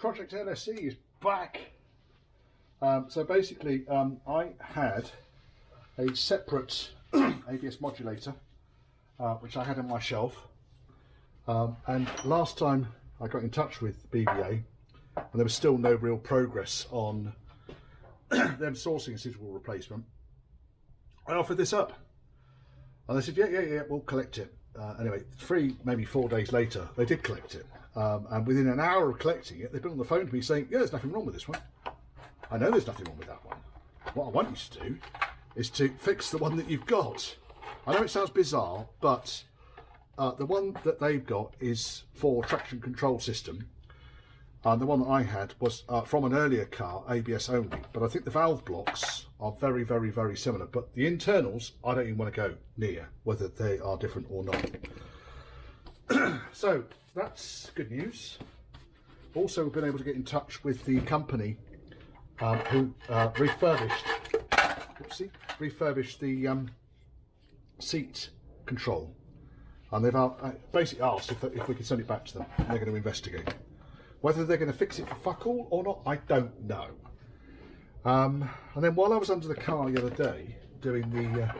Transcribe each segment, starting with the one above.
Project LSE is back. So basically, I had a separate ABS modulator, which I had on my shelf. And last time I got in touch with BBA, and there was still no real progress on them sourcing a suitable replacement, I offered this up. And they said, yeah, we'll collect it. Anyway, 3, maybe 4 days later, they did collect it. And within an hour of collecting it, they've been on the phone to me saying, yeah, there's nothing wrong with this one. I know there's nothing wrong with that one. What I want you to do is to fix the one that you've got. I know it sounds bizarre, but the one that they've got is for traction control system. The one that I had was from an earlier car, ABS only. But I think the valve blocks are very, very, very similar. But the internals, I don't even want to go near, whether they are different or not. So that's good news. Also, we've been able to get in touch with the company who refurbished the seat control. And they've basically asked if we can send it back to them, and they're going to investigate. Whether they're going to fix it for fuck all or not, I don't know. And then while I was under the car the other day doing the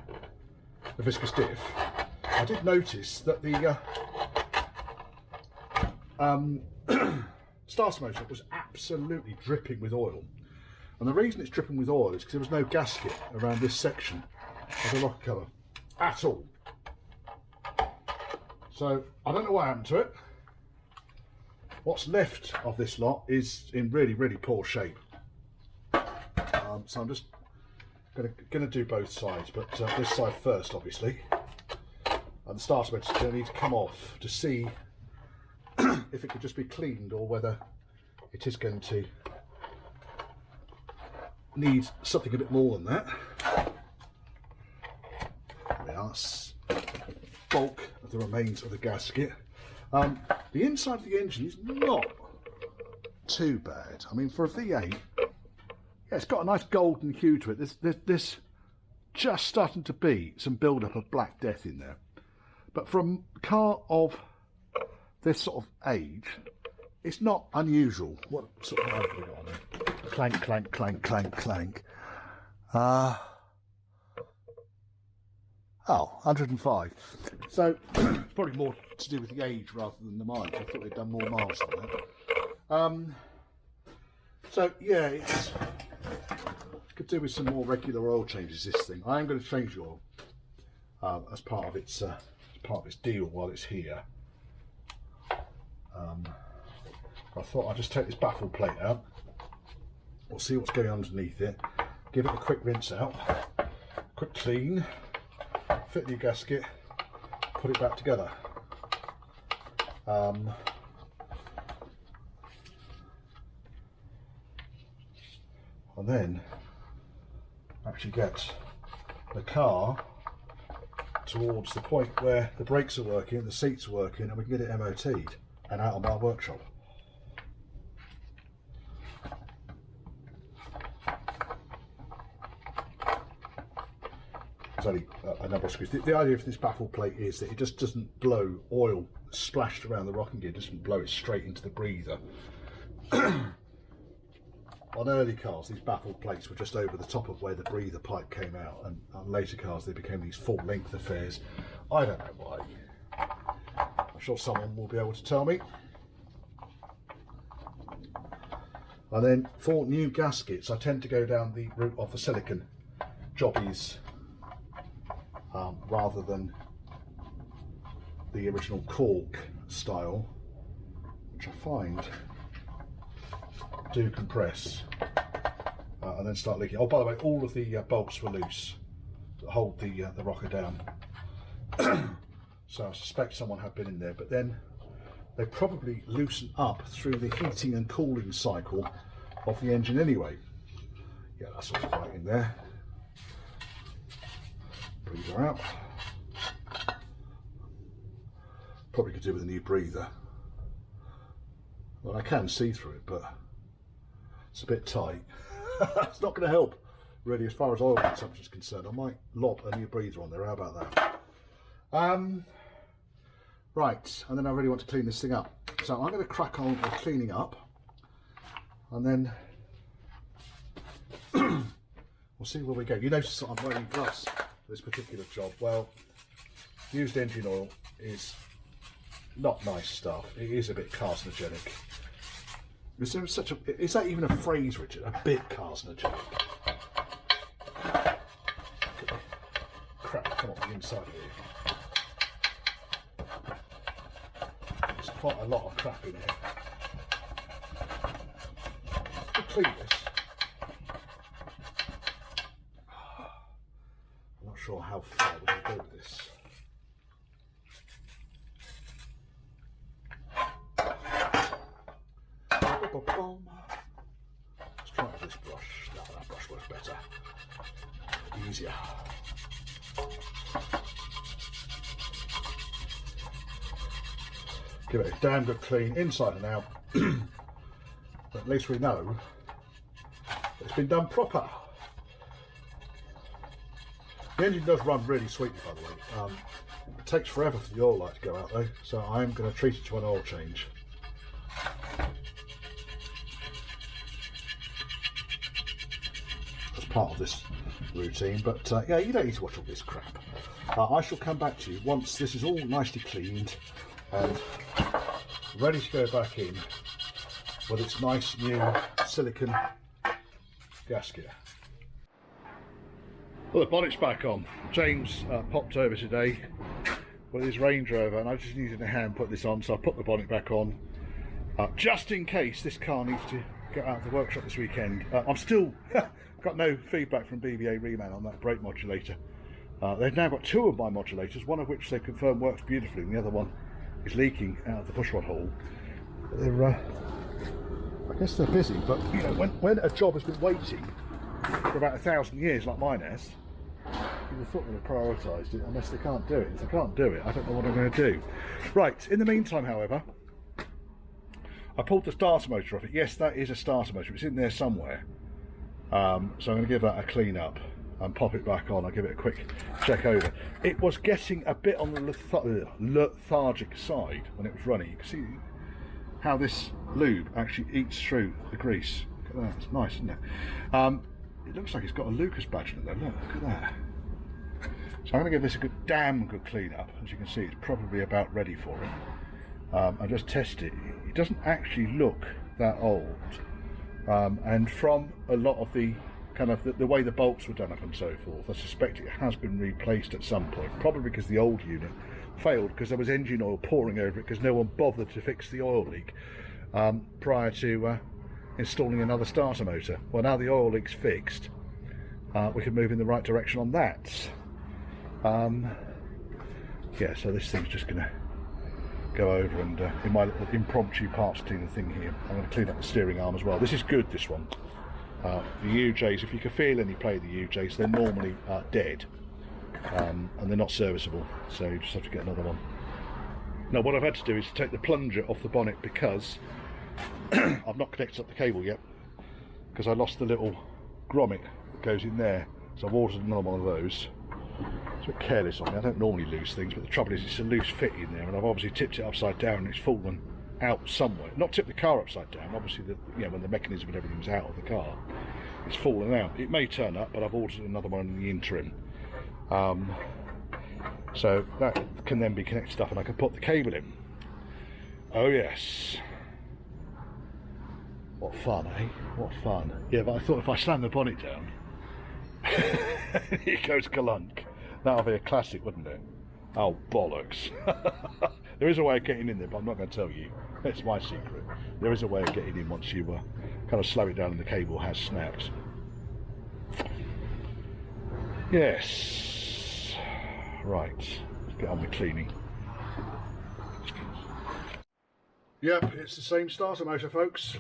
viscous diff, I did notice that the starter motor was absolutely dripping with oil. And the reason it's dripping with oil is because there was no gasket around this section of the rocker cover at all. So I don't know what happened to it. What's left of this lot is in really, really poor shape. So I'm just gonna do both sides, but this side first, obviously. And the starter motor is going to need to come off to see if it could just be cleaned or whether it is going to need something a bit more than that. There we are. Bulk of the remains of the gasket. The inside of the engine is not too bad. I mean, for a V8, yeah, it's got a nice golden hue to it. There's just starting to be some build-up of Black Death in there. But for a car of this sort of age, it's not unusual. What sort of have we got on there? Clank, clank, clank, clank, clank. Oh, 105. So it's probably more to do with the age rather than the mileage. I thought they'd done more miles than that. So yeah, it's could do with some more regular oil changes. This thing, I am going to change the oil as part of its deal while it's here. I thought I'd just take this baffle plate out. We'll see what's going on underneath it. Give it a quick rinse out, quick clean. Fit the new gasket, put it back together. And then actually get the car towards the point where the brakes are working, the seats are working, and we can get it MOT'd and out of my workshop. There's only a number of screws. The idea of this baffle plate is that it just doesn't blow oil splashed around the rocking gear, it doesn't blow it straight into the breather. On early cars, these baffle plates were just over the top of where the breather pipe came out, and on later cars they became these full-length affairs. I don't know why. I'm sure someone will be able to tell me. And then for new gaskets, I tend to go down the route of the silicon jobbies. Rather than the original cork style, which I find do compress and then start leaking. Oh, by the way, all of the bolts were loose that hold the rocker down. So I suspect someone had been in there, but then they probably loosen up through the heating and cooling cycle of the engine anyway. Yeah, that's all right in there. Breather out. Probably could do with a new breather. Well, I can see through it, but it's a bit tight. It's not going to help, really, as far as oil consumption is concerned. I might lob a new breather on there. How about that? Right, and then I really want to clean this thing up. So I'm going to crack on with cleaning up. and then we'll see where we go. You notice that I'm wearing gloves for this particular job. Well, used engine oil is not nice stuff. It is a bit carcinogenic. Is there such a, is that even a phrase, Richard? A bit carcinogenic? Crap, come on the inside of here. There's quite a lot of crap in here. We'll clean this. I'm not sure how far we can go with this. Let's try this brush. No, that brush works better. Easier. Give it a damn good clean inside and out. But at least we know it's been done proper. The engine does run really sweetly, by the way. It takes forever for the oil light to go out though, so I'm going to treat it to an oil change. As part of this routine, but yeah, you don't need to watch all this crap. I shall come back to you once this is all nicely cleaned and ready to go back in with its nice new silicone gasket. Well, the bonnet's back on. James popped over today with his Range Rover and I just needed a hand put this on, so I put the bonnet back on just in case this car needs to get out of the workshop this weekend. I'm still got no feedback from BBA Reman on that brake modulator. They've now got two of my modulators, one of which they confirm works beautifully and the other one is leaking out of the pushrod hole. They're, I guess they're busy, but you know, when a job has been waiting for about 1,000 years like mine has, you would have thought they'd have prioritised it, unless they can't do it. If they can't do it, I don't know what I'm going to do. Right, in the meantime, however, I pulled the starter motor off it. Yes, that is a starter motor. It's in there somewhere. So I'm going to give that a clean up and pop it back on. I'll give it a quick check over. It was getting a bit on the lethargic side when it was running. You can see how this lube actually eats through the grease. Look at that, it's nice, isn't it? It looks like it's got a Lucas badge in it though. Look at that. So I'm going to give this a damn good clean up. As you can see, it's probably about ready for it. I just test it. It doesn't actually look that old. And from a lot of the kind of the way the bolts were done up and so forth, I suspect it has been replaced at some point, probably because the old unit failed because there was engine oil pouring over it because no one bothered to fix the oil leak prior to installing another starter motor. Well, now the oil leak's fixed, we can move in the right direction on that. Yeah, so this thing's just going to go over and in my little impromptu parts cleaner thing here, I'm going to clean up the steering arm as well. This is good, this one. The UJs, if you can feel any play of the UJs, they're normally dead and they're not serviceable, so you just have to get another one. Now what I've had to do is to take the plunger off the bonnet because I've not connected up the cable yet because I lost the little grommet that goes in there, so I've ordered another one of those. It's a bit careless on me, I don't normally lose things, but the trouble is it's a loose fit in there and I've obviously tipped it upside down and it's fallen out somewhere. Not tipped the car upside down, obviously when the mechanism and everything's out of the car, it's fallen out. It may turn up, but I've ordered another one in the interim. So that can then be connected up and I can put the cable in. Oh yes. What fun, eh? What fun. Yeah, but I thought if I slam the bonnet down, here goes Galunk. That'll be a classic, wouldn't it? Oh, bollocks. There is a way of getting in there, but I'm not going to tell you. That's my secret. There is a way of getting in once you kind of slow it down and the cable has snapped. Yes. Right. Let's get on with cleaning. Yep, it's the same starter motor, folks.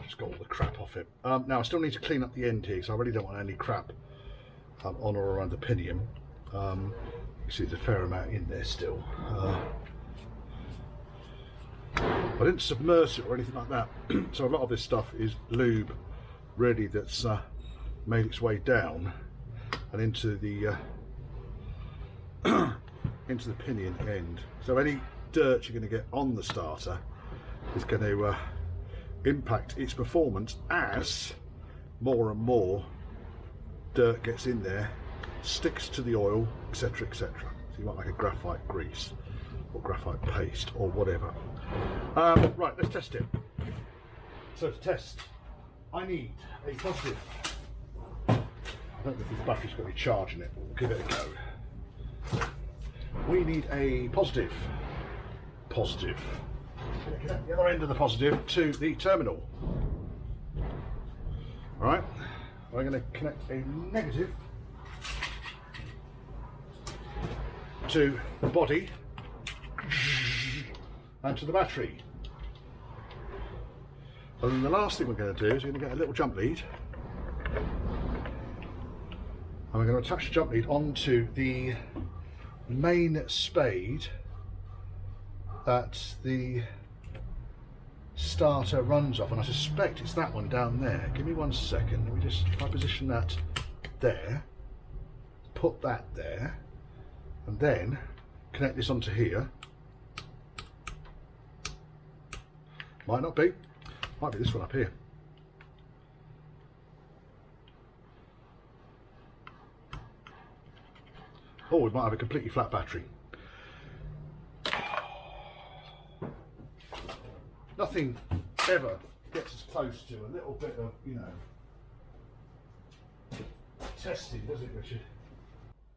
Just got all the crap off it. Now I still need to clean up the end here, so I really don't want any crap on or around the pinion. You see there's a fair amount in there still. I didn't submerge it or anything like that, so a lot of this stuff is lube really that's made its way down and into the pinion end. So any dirt you're going to get on the starter is going to impact its performance as more and more dirt gets in there, sticks to the oil, etc, etc. So you want like a graphite grease or graphite paste or whatever. Right, let's test it. So to test, I need a positive. I don't know if this battery's got any charge in it, but we'll give it a go. We need a positive. Positive. Connect the other end of the positive to the terminal. Alright, we're going to connect a negative to the body and to the battery. And then the last thing we're going to do is we're going to get a little jump lead, and we're going to attach the jump lead onto the main spade that the starter runs off, and I suspect it's that one down there. Give me 1 second. Let me just, if I position that there, put that there, and then connect this onto here. Might not be. Might be this one up here. Or we might have a completely flat battery. Nothing ever gets us close to a little bit of, you know, testing, does it, Richard?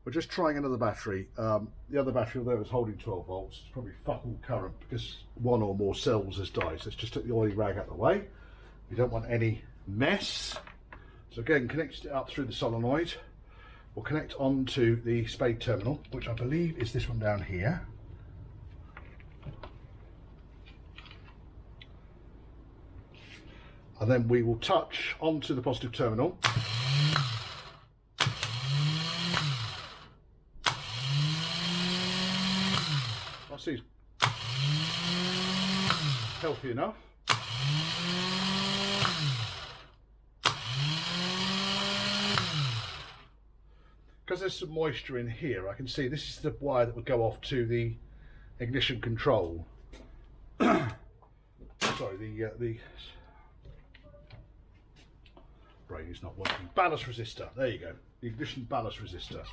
We're just trying another battery. The other battery, although it was holding 12 volts, it's probably fuck all current because one or more cells has died. So let's just take the oily rag out of the way. We don't want any mess. So again, connect it up through the solenoid. We'll connect onto the spade terminal, which I believe is this one down here. And then we will touch onto the positive terminal. I see it's healthy enough. Because there's some moisture in here, I can see this is the wire that would go off to the ignition control. Sorry, the brain is not working. Ballast resistor, there you go. The ignition ballast resistor,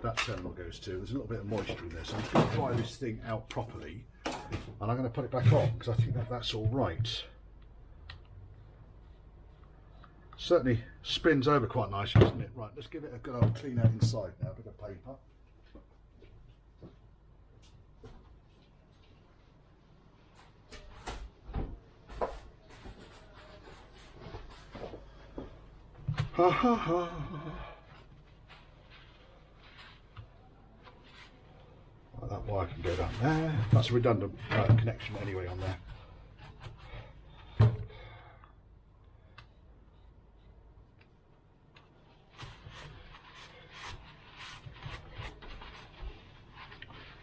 that terminal goes to. There's a little bit of moisture in there, so I'm just going to dry this thing out properly, and I'm going to put it back on because I think that's all right. Certainly spins over quite nicely, doesn't it? Right, let's give it a good old clean out inside now, a bit of paper. Ha ha ha. Right, that wire can go down there. That's a redundant connection anyway on there.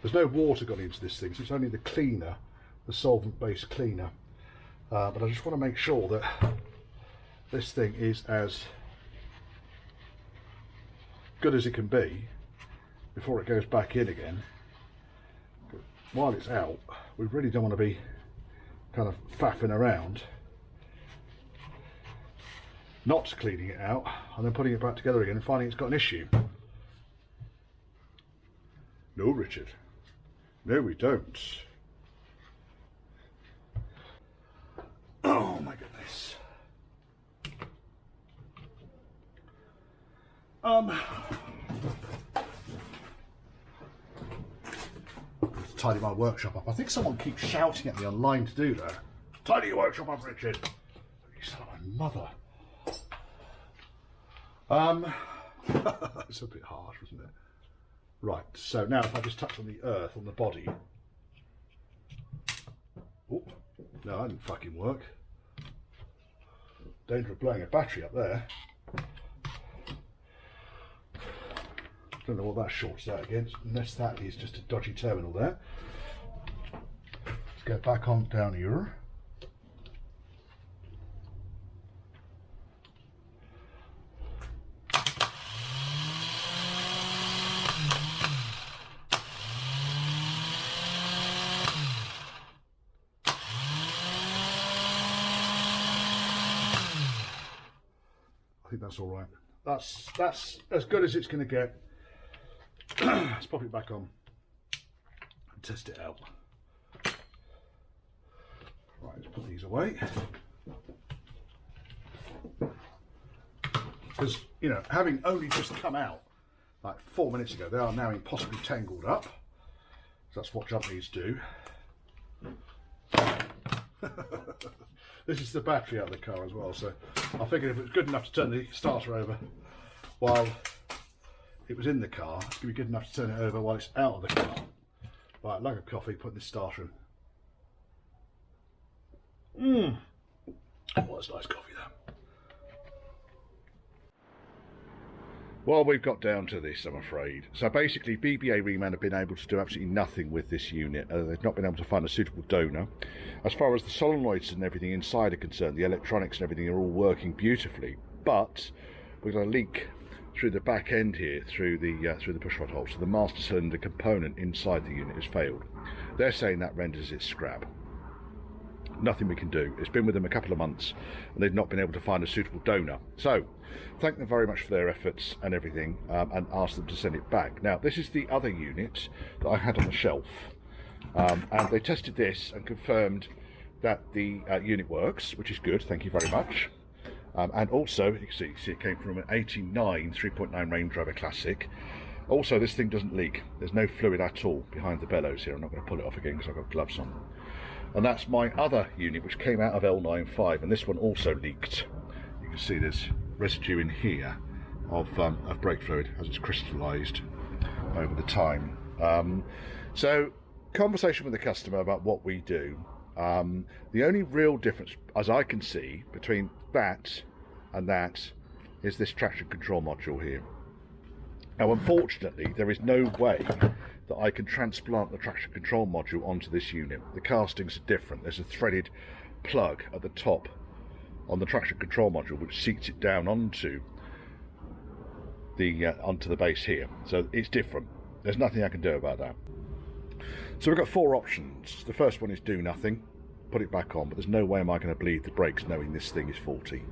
There's no water gone into this thing, so it's only the cleaner, the solvent-based cleaner. But I just want to make sure that this thing is as good as it can be before it goes back in again. But while it's out, we really don't want to be kind of faffing around, not cleaning it out and then putting it back together again and finding it's got an issue. No, Richard. No, we don't. Oh my goodness. Tidy my workshop up. I think someone keeps shouting at me online to do that. Tidy your workshop up, Richard. You son of a mother. It's a bit harsh, wasn't it? Right, so now if I just touch on the earth, on the body. Oh, no, that didn't fucking work. Danger of blowing a battery up there. Don't know what that shorts out against, unless that is just a dodgy terminal there. Let's get back on down here. think that's all right. That's as good as it's going to get. Let's pop it back on and test it out. Right, let's put these away. Because, you know, having only just come out like 4 minutes ago, they are now impossibly tangled up. So that's what junkies do. This is the battery out of the car as well, so I figured if it was good enough to turn the starter over while it was in the car, it's going to be good enough to turn it over while it's out of the car. Right, like a coffee, putting this starter in. Oh, that's nice coffee there. Well, we've got down to this, I'm afraid. So basically, BBA Reman have been able to do absolutely nothing with this unit. They've not been able to find a suitable donor. As far as the solenoids and everything inside are concerned, the electronics and everything are all working beautifully. But we've got a leak through the back end here, through the pushrod hole. So the master cylinder component inside the unit has failed. They're saying that renders it scrap. Nothing we can do. It's been with them a couple of months and they've not been able to find a suitable donor. So thank them very much for their efforts and everything, and ask them to send it back. Now this is the other unit that I had on the shelf, and they tested this and confirmed that the unit works, which is good, thank you very much. And also you can see it came from an 89 3.9 Range Rover Classic. Also, this thing doesn't leak. There's no fluid at all behind the bellows here. I'm not going to pull it off again because I've got gloves on. And that's my other unit, which came out of L95, and this one also leaked. You can see there's residue in here of brake fluid as it's crystallised over the time. So, conversation with the customer about what we do. The only real difference, as I can see, between that and that is this traction control module here. Now, unfortunately, there is no way that I can transplant the traction control module onto this unit. The castings are different. There's a threaded plug at the top on the traction control module which seats it down onto the base here. So it's different. There's nothing I can do about that. So we've got four options. The first one is do nothing, put it back on, but there's no way am I going to bleed the brakes knowing this thing is faulty.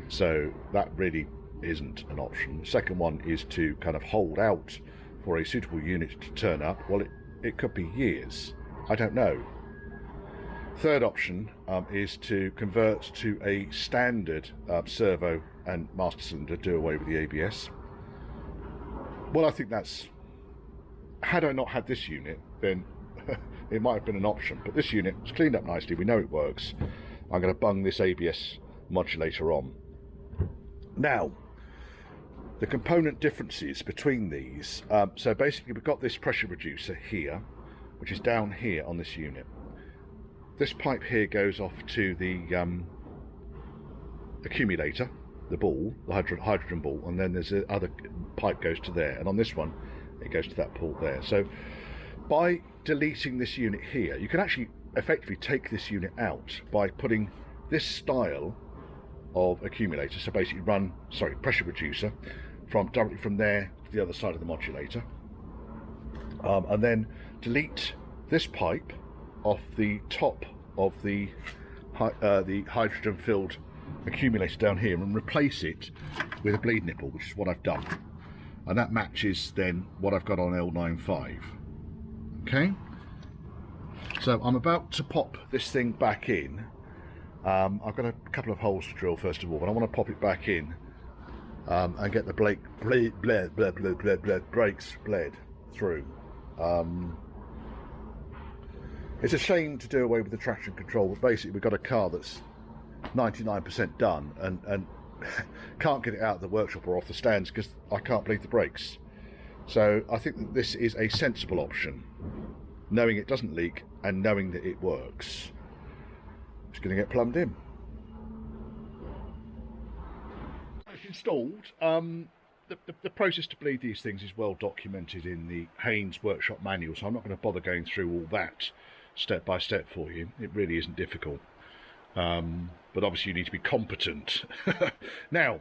So that really isn't an option. The second one is to kind of hold out for a suitable unit to turn up. Well, it could be years. I don't know. Third option is to convert to a standard servo and master cylinder, do away with the ABS. Well, I think that's, had I not had this unit, then it might have been an option. But this unit is cleaned up nicely. We know it works. I'm going to bung this ABS modulator on. Now, the component differences between these. So basically, we've got this pressure reducer here, which is down here on this unit. This pipe here goes off to the accumulator, the ball, the hydrogen ball, and then there's the other pipe goes to there. And on this one, it goes to that port there. So by deleting this unit here, you can actually effectively take this unit out by putting this style of accumulator, so basically pressure reducer, directly from there to the other side of the modulator, and then delete this pipe off the top of the hydrogen filled accumulator down here and replace it with a bleed nipple, which is what I've done, and that matches then what I've got on L95. Okay, so I'm about to pop this thing back in. I've got a couple of holes to drill first of all, but I want to pop it back in and get the brakes bled through. It's a shame to do away with the traction control, but basically we've got a car that's 99% done and can't get it out of the workshop or off the stands because I can't bleed the brakes. So I think that this is a sensible option, knowing it doesn't leak and knowing that it works. It's going to get plumbed in. It's installed. The process to bleed these things is well documented in the Haynes workshop manual, so I'm not going to bother going through all that step by step for you. It really isn't difficult, but obviously you need to be competent. Now,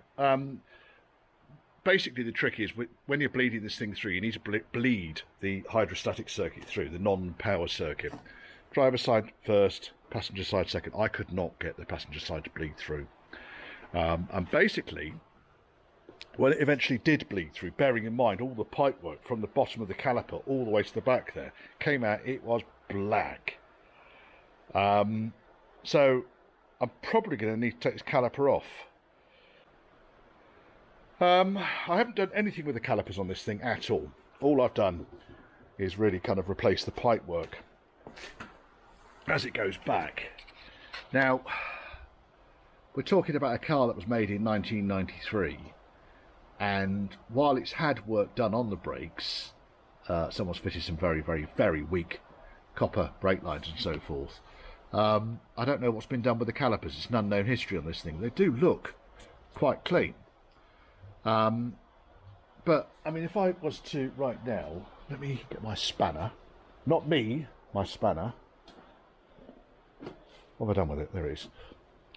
basically the trick is when you're bleeding this thing through, you need to bleed the hydrostatic circuit through, the non-power circuit. Driver side first, passenger side second. I could not get the passenger side to bleed through. And basically, when it eventually did bleed through, bearing in mind all the pipework from the bottom of the caliper all the way to the back there, came out, it was black. So I'm probably going to need to take this caliper off. I haven't done anything with the calipers on this thing at all. All I've done is really kind of replace the pipework as it goes back. Now, we're talking about a car that was made in 1993, and while it's had work done on the brakes, someone's fitted some very, very, very weak copper brake lines and so forth. I don't know what's been done with the calipers. It's an unknown history on this thing. They do look quite clean. But, I mean, if I was to, right now, let me get my spanner. Not me, my spanner. What have I done with it? There it is.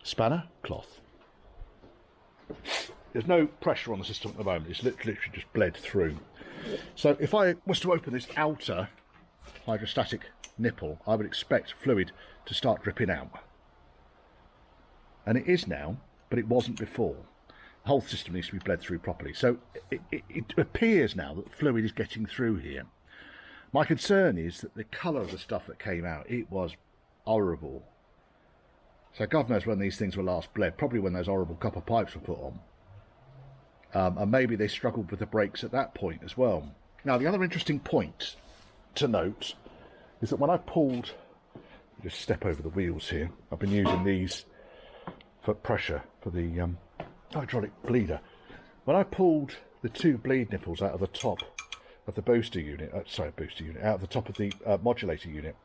Spanner, cloth. There's no pressure on the system at the moment. It's literally just bled through. So if I was to open this outer hydrostatic nipple, I would expect fluid to start dripping out. And it is now, but it wasn't before. The whole system needs to be bled through properly. So it appears now that fluid is getting through here. My concern is that the colour of the stuff that came out, it was horrible. So God knows when these things were last bled, probably when those horrible copper pipes were put on. And maybe they struggled with the brakes at that point as well. Now, the other interesting point to note is that when I pulled, just step over the wheels here, I've been using these for pressure for the hydraulic bleeder. When I pulled the two bleed nipples out of the top of the booster unit, out of the top of the modulator unit,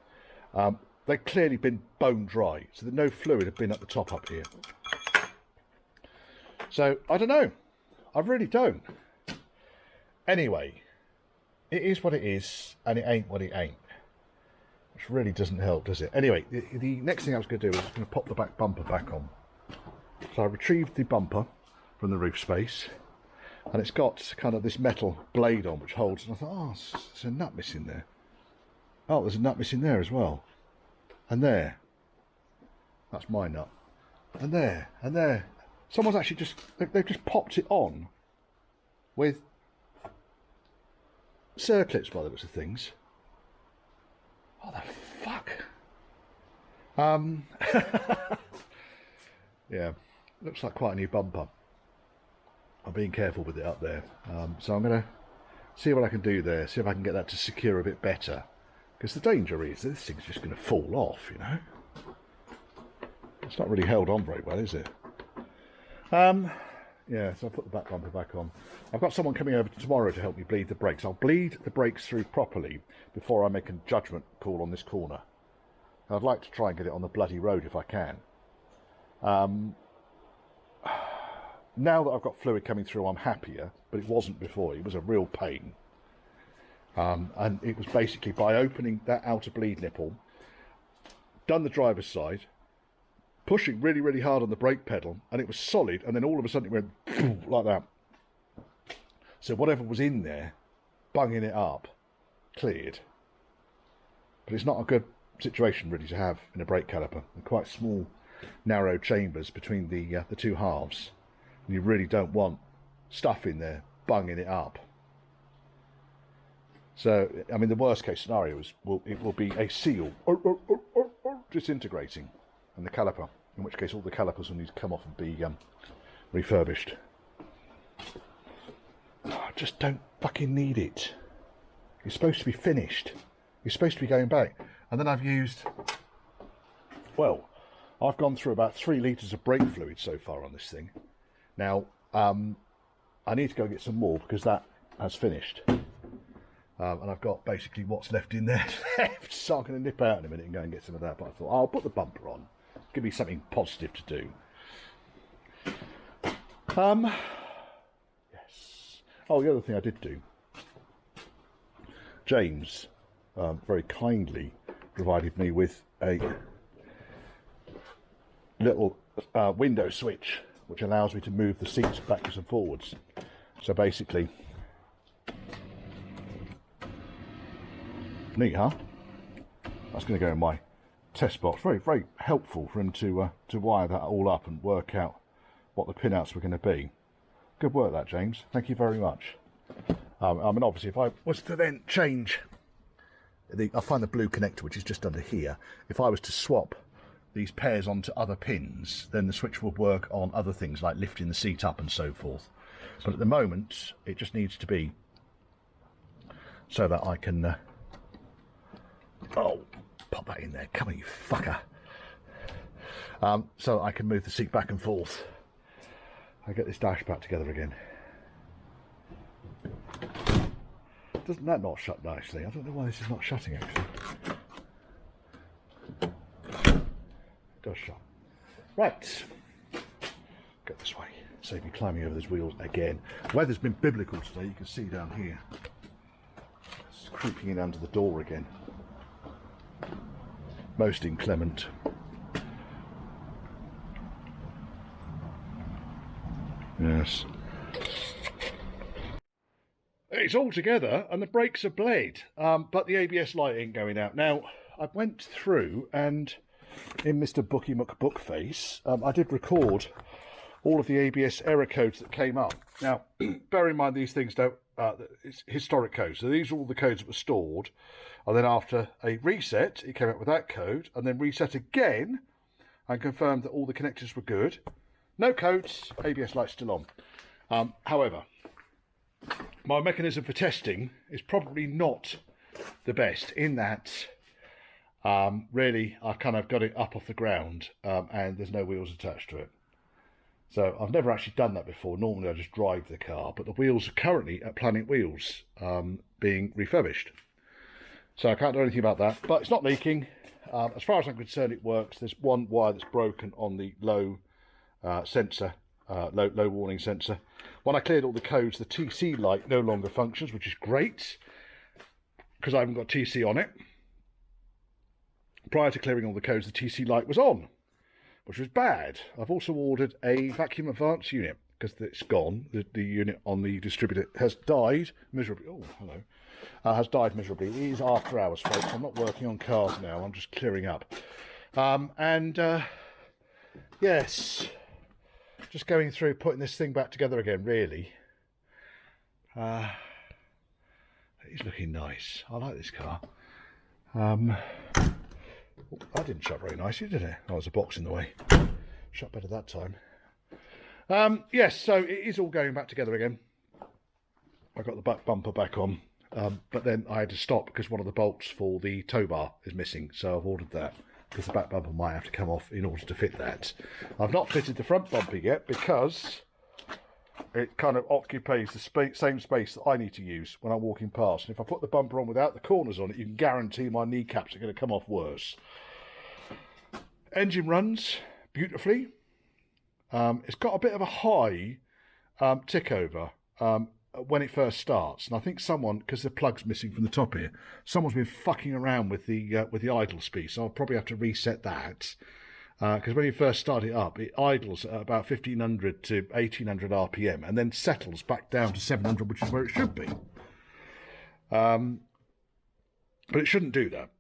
they'd clearly been bone dry, so that no fluid had been at the top up here. So, I don't know. I really don't. Anyway, it is what it is, and it ain't what it ain't. Which really doesn't help, does it? Anyway, the next thing I was going to do was going to pop the back bumper back on. So I retrieved the bumper from the roof space, and it's got kind of this metal blade on which holds, and I thought, oh, there's a nut missing there. Oh, there's a nut missing there as well. And there. That's my nut. And there, and there. Someone's actually just, they've just popped it on with circlets by the looks of things. What the fuck? Yeah, looks like quite a new bumper. I'm being careful with it up there. So I'm going to see what I can do there, see if I can get that to secure a bit better. Because the danger is that this thing's just going to fall off, you know. It's not really held on very well, is it? Yeah, so I'll put the back bumper back on. I've got someone coming over tomorrow to help me bleed the brakes. I'll bleed the brakes through properly before I make a judgment call on this corner. I'd like to try and get it on the bloody road if I can. Now that I've got fluid coming through, I'm happier, but it wasn't before. It was a real pain. And it was basically by opening that outer bleed nipple, done the driver's side, pushing really, really hard on the brake pedal, and it was solid, and then all of a sudden it went like that. So whatever was in there, bunging it up, cleared. But it's not a good situation really to have in a brake caliper. They're quite small, narrow chambers between the two halves. And you really don't want stuff in there bunging it up. So, I mean, the worst case scenario is it will be a seal disintegrating, and the caliper, in which case all the calipers will need to come off and be refurbished. I just don't fucking need it. It's supposed to be finished. You're supposed to be going back. And then I've used, well, I've gone through about 3 litres of brake fluid so far on this thing. Now, I need to go get some more because that has finished. And I've got basically what's left in there left. So I'm going to nip out in a minute and go and get some of that. But I thought, I'll put the bumper on. Give me something positive to do. Yes. Oh, the other thing I did do. James very kindly provided me with a little window switch which allows me to move the seats backwards and forwards. So basically, neat, huh? That's going to go in my test box. Very, very helpful for him to wire that all up and work out what the pinouts were going to be. Good work that, James. Thank you very much. I mean, obviously, if I was to then change, I find the blue connector, which is just under here. If I was to swap these pairs onto other pins, then the switch would work on other things like lifting the seat up and so forth. But at the moment, it just needs to be so that I can... oh, pop that in there. Come on, you fucker. So I can move the seat back and forth. I get this dash back together again. Doesn't that not shut nicely? I don't know why this is not shutting actually. It does shut. Right. Go this way. Save me climbing over those wheels again. The weather's been biblical today, you can see down here. It's creeping in under the door again. Most inclement. Yes. It's all together and the brakes are bled, but the ABS light ain't going out. Now, I went through and in Mr. Bookie McBookface, I did record all of the ABS error codes that came up. Now, bear in mind these things don't, it's historic codes. So these are all the codes that were stored. And then after a reset, it came up with that code and then reset again and confirmed that all the connectors were good. No codes, ABS light's still on. However, my mechanism for testing is probably not the best in that really I kind of got it up off the ground and there's no wheels attached to it. So I've never actually done that before. Normally I just drive the car, but the wheels are currently at Planet Wheels being refurbished. So I can't do anything about that, but it's not leaking. As far as I'm concerned, it works. There's one wire that's broken on the low sensor, low warning sensor. When I cleared all the codes, the TC light no longer functions, which is great because I haven't got TC on it. Prior to clearing all the codes, the TC light was on, which was bad. I've also ordered a vacuum advance unit because it's gone. The unit on the distributor has died miserably. Oh, hello. Has died miserably. It is after hours, folks. I'm not working on cars now. I'm just clearing up. Yes. Just going through putting this thing back together again, really. It's looking nice. I like this car. That didn't shut very nicely, did it? Oh, there's a box in the way. Shut better that time. Yes, so it is all going back together again. I got the back bumper back on, but then I had to stop because one of the bolts for the tow bar is missing, so I've ordered that. Because the back bumper might have to come off in order to fit that. I've not fitted the front bumper yet because it kind of occupies the same space that I need to use when I'm walking past. And if I put the bumper on without the corners on it, you can guarantee my kneecaps are going to come off worse. Engine runs beautifully. It's got a bit of a high tick over when it first starts, and I think someone, because the plug's missing from the top here, someone's been fucking around with the idle speed, so I'll probably have to reset that because when you first start it up, it idles at about 1500 to 1800 RPM and then settles back down to 700, which is where it should be. But it shouldn't do that.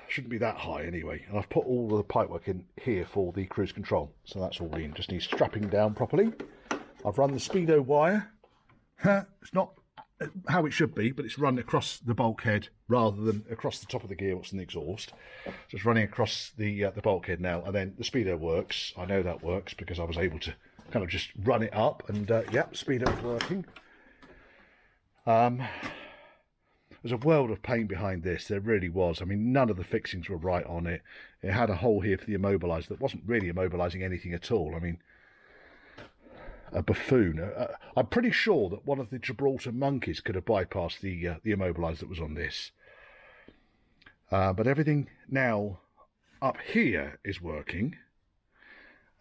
Shouldn't be that high anyway. And I've put all of the pipework in here for the cruise control, so that's all in. Just needs strapping down properly. I've run the speedo wire. It's not how it should be, but it's run across the bulkhead rather than across the top of the gearbox and the exhaust. So it's running across the bulkhead now, and then the speedo works. I know that works because I was able to kind of just run it up, and yep, speedo's working. There's a world of pain behind this. There really was. I mean, none of the fixings were right on it. It had a hole here for the immobiliser that wasn't really immobilising anything at all. I mean, a buffoon. I'm pretty sure that one of the Gibraltar monkeys could have bypassed the immobiliser that was on this. But everything now up here is working.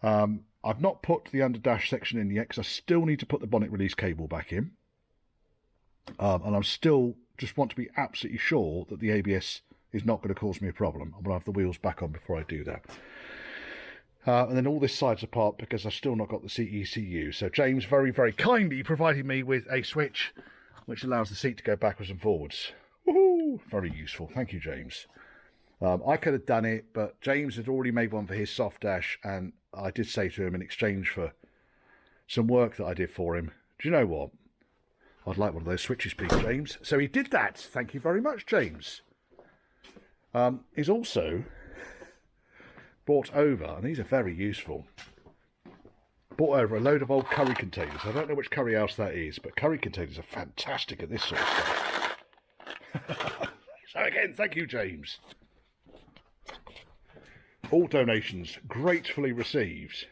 I've not put the underdash section in yet because I still need to put the bonnet release cable back in. And I'm still just want to be absolutely sure that the ABS is not going to cause me a problem. I'm going to have the wheels back on before I do that. And then all this side's apart because I've still not got the CECU. So James very, very kindly provided me with a switch which allows the seat to go backwards and forwards. Woohoo! Very useful. Thank you, James. I could have done it, but James had already made one for his soft dash, and I did say to him in exchange for some work that I did for him. Do you know what? I'd like one of those switches, please, James. So he did that. Thank you very much, James. He's also brought over, and these are very useful, brought over a load of old curry containers. I don't know which curry house that is, but curry containers are fantastic at this sort of stuff. So again, thank you, James. All donations gratefully received.